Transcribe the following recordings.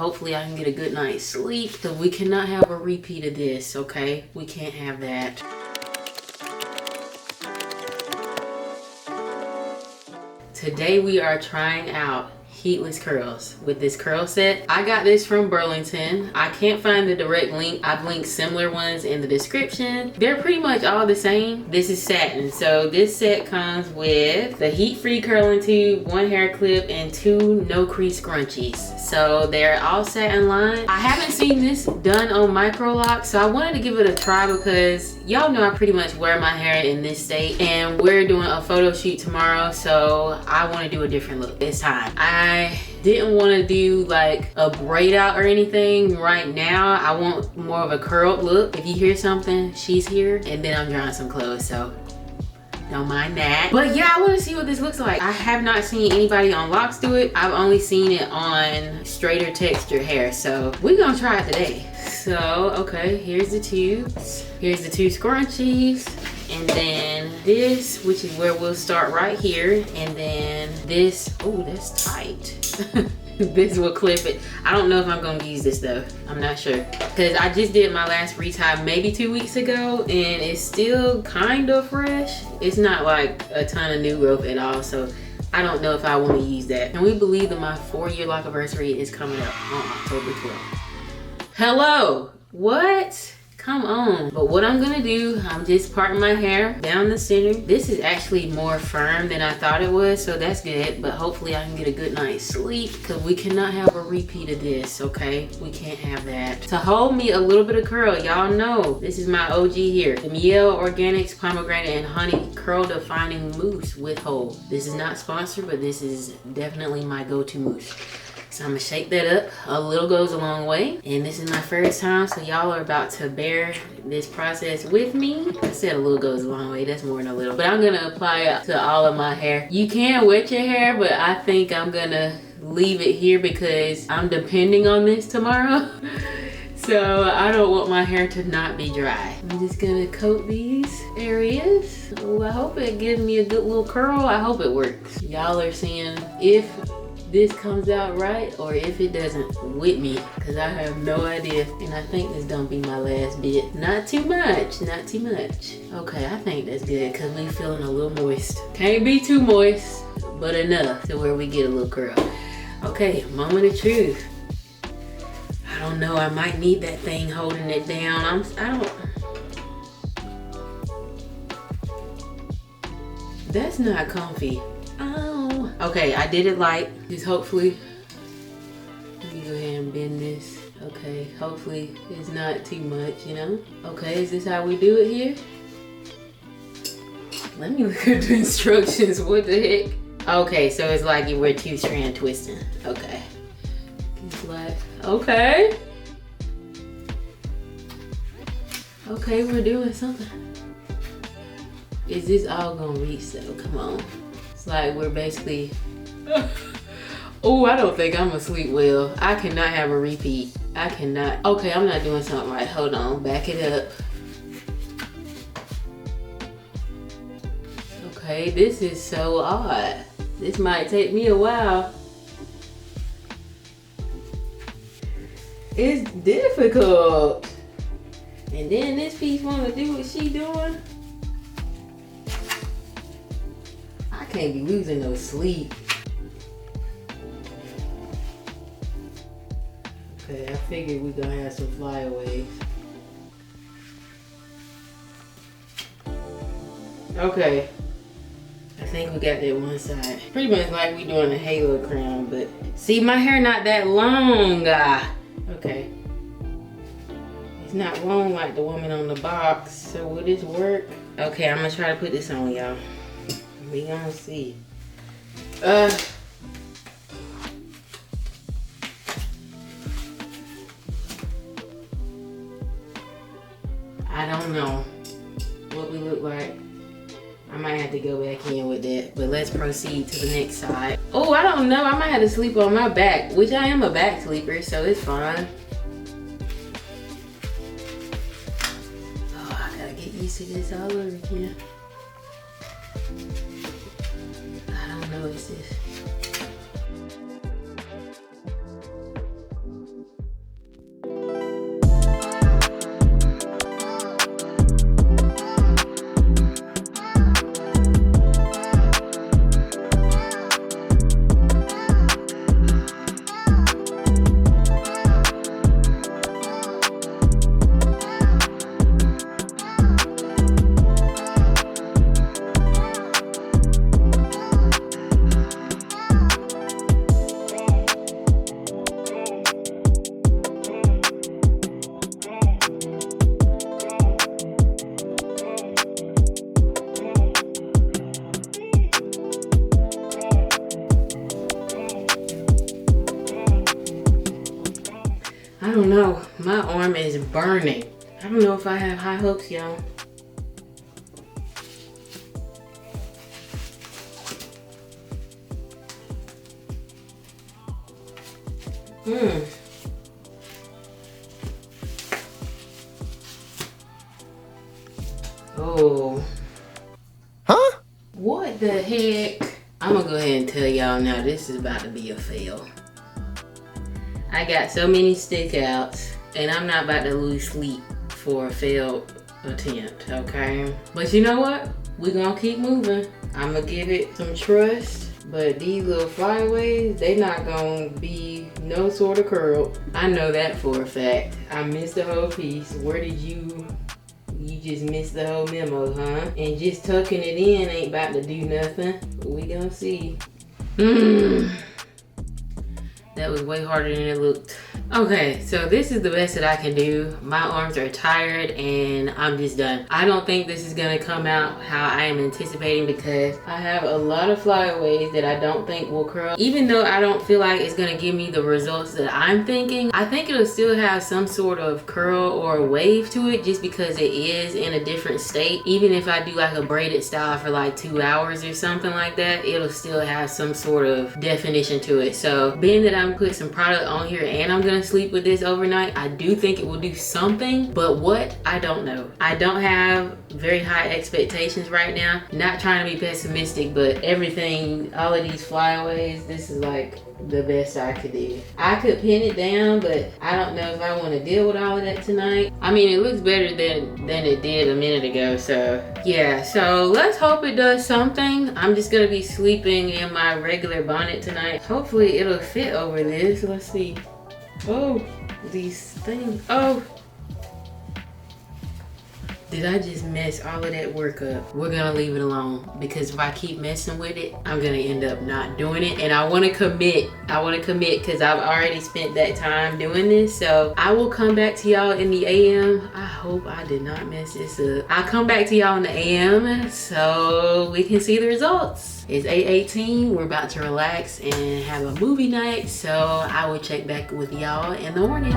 hopefully I can get a good night's sleep, because we cannot have a repeat of this, okay? We can't have that. Today we are trying out heatless curls with this curl set. I got this from Burlington. I can't find the direct link. I've linked similar ones in the description. They're pretty much all the same. This is satin. So this set comes with the heat-free curling tube, 1 hair clip, and 2 no crease scrunchies. So they're all satin lined. I haven't seen this done on Microlocs, so I wanted to give it a try because y'all know I pretty much wear my hair in this state, and we're doing a photo shoot tomorrow, so I want to do a different look this time. I didn't want to do like a braid out or anything right now. I want more of a curled look. If you hear something, she's here, and then I'm drying some clothes, so don't mind that. But yeah, I want to see what this looks like. I have not seen anybody on Locs do it. I've only seen it on straighter textured hair, so we're gonna try it today. So okay, here's the tubes, here's the 2 scrunchies, and then this, which is where we'll start right here, and then this. Oh, that's tight. This will clip it. I don't know if I'm gonna use this though. I'm not sure, because I just did my last retie maybe 2 weeks ago, and it's still kind of fresh. It's not like a ton of new growth at all, so I don't know if I want to use that. And we believe that my 4-year lock anniversary is coming up on October 12th. Hello, what? Come on. But what I'm gonna do, I'm just parting my hair down the center. This is actually more firm than I thought it was, so that's good. But hopefully I can get a good night's sleep, because we cannot have a repeat of this, okay? We can't have that. To hold me a little bit of curl, y'all know this is my OG here. The Miele Organics Pomegranate and Honey Curl Defining Mousse with hold. This is not sponsored, but this is definitely my go-to mousse. So I'm gonna shake that up. A little goes a long way. And this is my first time, so y'all are about to bear this process with me. I said a little goes a long way, that's more than a little. But I'm gonna apply it to all of my hair. You can wet your hair, but I think I'm gonna leave it here because I'm depending on this tomorrow. So I don't want my hair to not be dry. I'm just gonna coat these areas. Oh, I hope it gives me a good little curl. I hope it works. Y'all are seeing if this comes out right or if it doesn't with me, because I have no idea. And I think this gonna be my last bit. Not too much, not too much. Okay, I think that's good because we feeling a little moist. Can't be too moist, but enough to where we get a little curl. Okay, moment of truth. I don't know, I might need that thing holding it down. That's not comfy. Oh. Okay, I did it light. Just hopefully, let me go ahead and bend this. Okay, hopefully it's not too much, you know? Okay, is this how we do it here? Let me look at the instructions, what the heck? Okay, so it's like we're 2-strand twisting. Okay. It's like, okay. Okay, we're doing something. Is this all gonna reach though? Come on. It's like we're basically, oh, I don't think I'm gonna sleep well. I cannot have a repeat. I cannot. Okay, I'm not doing something right. Hold on, back it up. Okay, this is so odd. This might take me a while. It's difficult. And then this piece wanna do what she doing. I can't be losing no sleep. Okay, I figured we're gonna have some flyaways. Okay, I think we got that one side. Pretty much like we doing a halo crown, but see, my hair not that long. Okay, it's not long like the woman on the box. So will this work? Okay, I'm gonna try to put this on, y'all. We gonna see. I don't know what we look like. I might have to go back in with that, but let's proceed to the next side. Oh, I don't know. I might have to sleep on my back, which I am a back sleeper, so it's fine. Oh, I gotta get used to this all over again. I don't know what's this. I don't know. My arm is burning. I don't know if I have high hopes, y'all. Oh. Huh? What the heck? I'm gonna go ahead and tell y'all now, this is about to be a fail. I got so many stick outs, and I'm not about to lose sleep for a failed attempt, okay? But you know what? We're gonna keep moving. I'm gonna give it some trust, but these little flyaways, they not gonna be no sort of curl. I know that for a fact. I missed the whole piece. Where did you just missed the whole memo, huh? And just tucking it in ain't about to do nothing. We gonna see. That was way harder than it looked. Okay, so this is the best that I can do. My arms are tired and I'm just done. I don't think this is gonna come out how I am anticipating because I have a lot of flyaways that I don't think will curl. Even though I don't feel like it's gonna give me the results that I'm thinking, I think it'll still have some sort of curl or wave to it just because it is in a different state. Even if I do like a braided style for like 2 hours or something like that, it'll still have some sort of definition to it. So being that I'm put some product on here and I'm gonna sleep with this overnight, I do think it will do something, but what, I don't know. I don't have very high expectations right now. Not trying to be pessimistic, but everything, all of these flyaways, this is like the best I could do. I could pin it down, but I don't know if I want to deal with all of that tonight. I mean, it looks better than it did a minute ago, so yeah. So let's hope it does something. I'm just gonna be sleeping in my regular bonnet tonight. Hopefully it'll fit over this. Let's see. Oh, these things. Oh, did I just mess all of that work up? We're gonna leave it alone because if I keep messing with it, I'm gonna end up not doing it. And I wanna commit. Because I've already spent that time doing this. So I will come back to y'all in the AM. I hope I did not mess this up. I'll come back to y'all in the AM so we can see the results. It's 8:18. We're about to relax and have a movie night. So I will check back with y'all in the morning.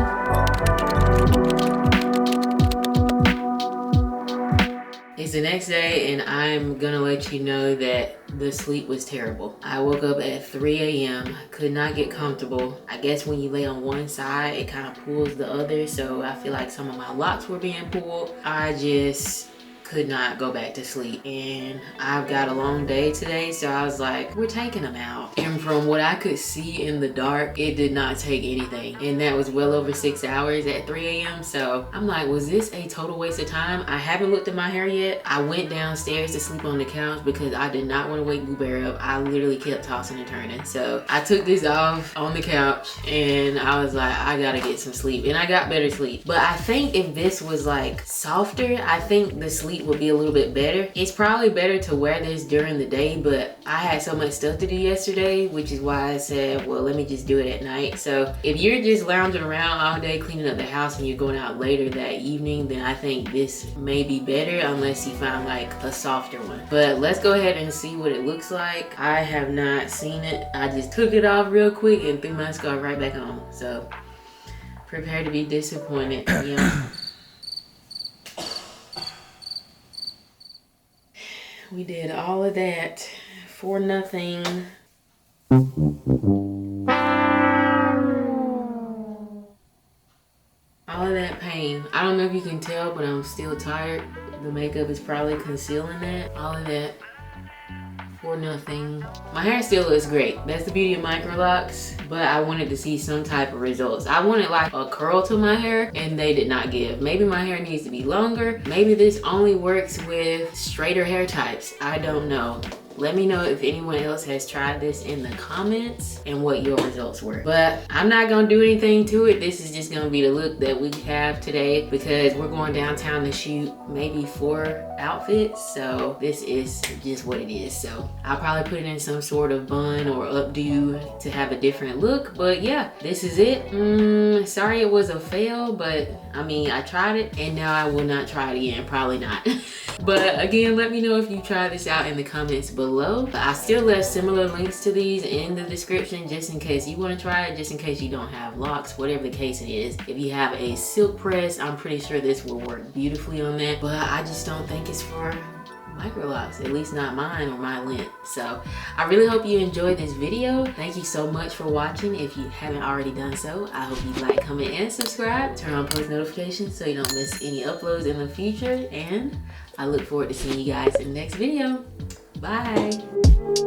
It's the next day and I'm gonna let you know that the sleep was terrible. I woke up at 3 a.m., could not get comfortable. I guess when you lay on one side, it kind of pulls the other. So I feel like some of my locks were being pulled. I just could not go back to sleep. And I've got a long day today, so I was like, we're taking them out. And from what I could see in the dark, it did not take anything. And that was well over 6 hours at 3 a.m. So I'm like, was this a total waste of time? I haven't looked at my hair yet. I went downstairs to sleep on the couch because I did not want to wake Boo Bear up. I literally kept tossing and turning. So I took this off on the couch and I was like, I gotta get some sleep. And I got better sleep. But I think if this was like softer, I think the sleep would be a little bit better. It's probably better to wear this during the day, but I had so much stuff to do yesterday, which is why I said, well, let me just do it at night. So if you're just lounging around all day cleaning up the house and you're going out later that evening, then I think this may be better unless you find like a softer one. But let's go ahead and see what it looks like. I have not seen it. I just took it off real quick and threw my scarf right back on. So prepare to be disappointed. Yeah. We did all of that for nothing. All of that pain. I don't know if you can tell, but I'm still tired. The makeup is probably concealing that. All of that for nothing. My hair still looks great. That's the beauty of Microlocs, but I wanted to see some type of results. I wanted like a curl to my hair and they did not give. Maybe my hair needs to be longer. Maybe this only works with straighter hair types. I don't know. Let me know if anyone else has tried this in the comments and what your results were. But I'm not gonna do anything to it. This is just gonna be the look that we have today because we're going downtown to shoot maybe 4 outfits. So this is just what it is. So I'll probably put it in some sort of bun or updo to have a different look. But yeah, this is it. Sorry it was a fail, but I mean, I tried it and now I will not try it again. Probably not. But again, let me know if you try this out in the comments below. below. But I still left similar links to these in the description just in case you want to try it, just in case you don't have locks, whatever the case it is. If you have a silk press, I'm pretty sure this will work beautifully on that, but I just don't think it's for Microlocs, at least not mine or my length. So I really hope you enjoyed this video. Thank you so much for watching. If you haven't already done so, I hope you like, comment, and subscribe. Turn on post notifications so you don't miss any uploads in the future, and I look forward to seeing you guys in the next video. Bye.